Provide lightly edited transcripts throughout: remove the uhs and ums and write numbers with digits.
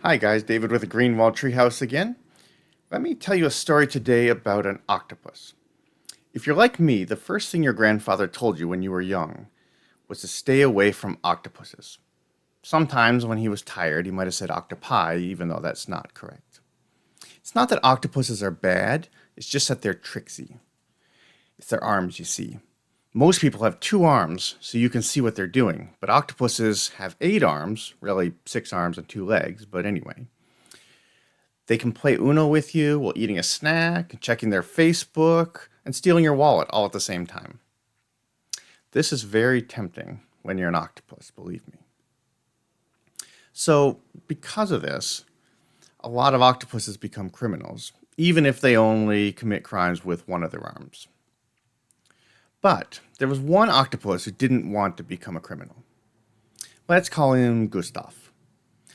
Hi guys, David with the Green-Walled Treehouse again. Let me tell you a story today about an octopus. If you're like me, the first thing your grandfather told you when you were young was to stay away from octopuses. Sometimes when he was tired, he might have said octopi, even though that's not correct. It's not that octopuses are bad, it's just that they're tricksy. It's their arms, you see. Most people have 2 arms, so you can see what they're doing, but octopuses have 8 arms, really 6 arms and 2 legs, but anyway. They can play Uno with you while eating a snack, checking their Facebook, and stealing your wallet all at the same time. This is very tempting when you're an octopus, believe me. So, because of this, a lot of octopuses become criminals, even if they only commit crimes with one of their arms. But there was one octopus who didn't want to become a criminal. Let's call him Gustav.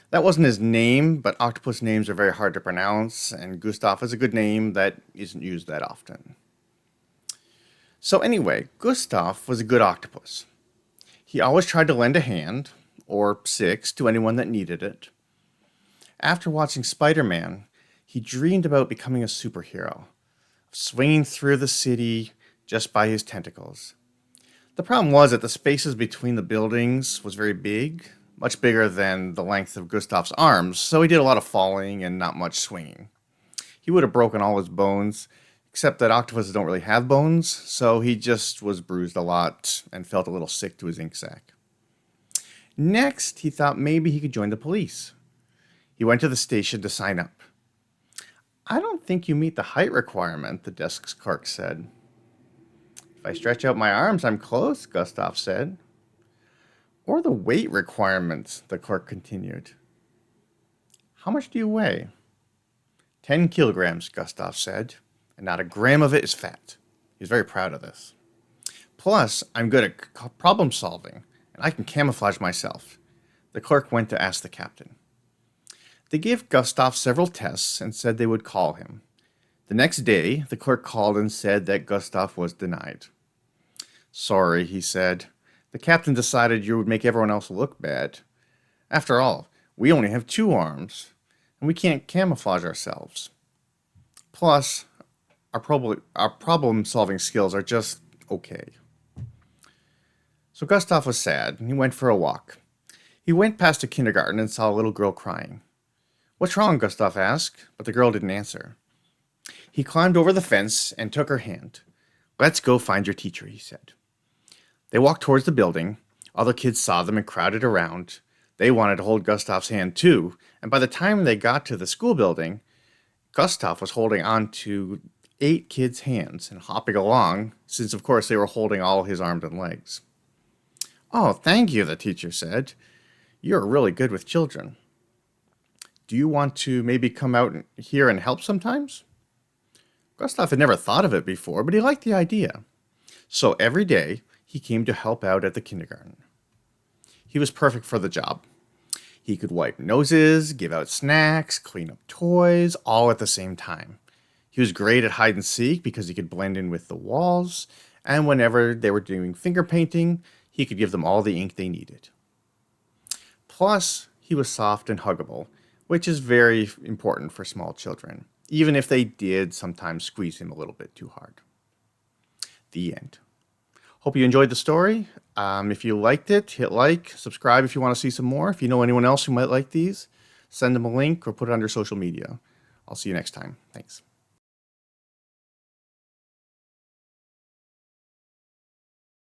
That wasn't his name, but octopus names are very hard to pronounce, and Gustav is a good name that isn't used that often. So anyway, Gustav was a good octopus. He always tried to lend a hand, or 6, to anyone that needed it. After watching Spider-Man, he dreamed about becoming a superhero, swinging through the city just by his tentacles. The problem was that the spaces between the buildings was very big, much bigger than the length of Gustav's arms, so he did a lot of falling and not much swinging. He would have broken all his bones, except that octopuses don't really have bones, so he just was bruised a lot and felt a little sick to his ink sac. Next, he thought maybe he could join the police. He went to the station to sign up. "I don't think you meet the height requirement," the desk clerk said. "If I stretch out my arms, I'm close," Gustav said. "Or the weight requirements," the clerk continued. "How much do you weigh?" 10 kilograms, Gustav said, "and not a gram of it is fat." He was very proud of this. "Plus, I'm good at problem solving, and I can camouflage myself." The clerk went to ask the captain. They gave Gustav several tests and said they would call him. The next day, the clerk called and said that Gustav was denied. "Sorry," he said. "The captain decided you would make everyone else look bad. After all, we only have 2 arms, and we can't camouflage ourselves. Plus, our problem-solving skills are just okay." So Gustav was sad, and he went for a walk. He went past a kindergarten and saw a little girl crying. "What's wrong?" Gustav asked, but the girl didn't answer. He climbed over the fence and took her hand. "Let's go find your teacher," he said. They walked towards the building. Other kids saw them and crowded around. They wanted to hold Gustav's hand too, and by the time they got to the school building, Gustav was holding on to 8 kids' hands and hopping along, since of course they were holding all his arms and legs. "Oh, thank you," the teacher said. "You're really good with children. Do you want to maybe come out here and help sometimes?" Gustav had never thought of it before, but he liked the idea. So every day, he came to help out at the kindergarten. He was perfect for the job. He could wipe noses, give out snacks, clean up toys, all at the same time. He was great at hide and seek because he could blend in with the walls, and whenever they were doing finger painting, he could give them all the ink they needed. Plus, he was soft and huggable, which is very important for small children, even if they did sometimes squeeze him a little bit too hard. The end. Hope you enjoyed the story. If you liked it, hit like, subscribe if you want to see some more. If you know anyone else who might like these, send them a link or put it on your social media. I'll see you next time. Thanks.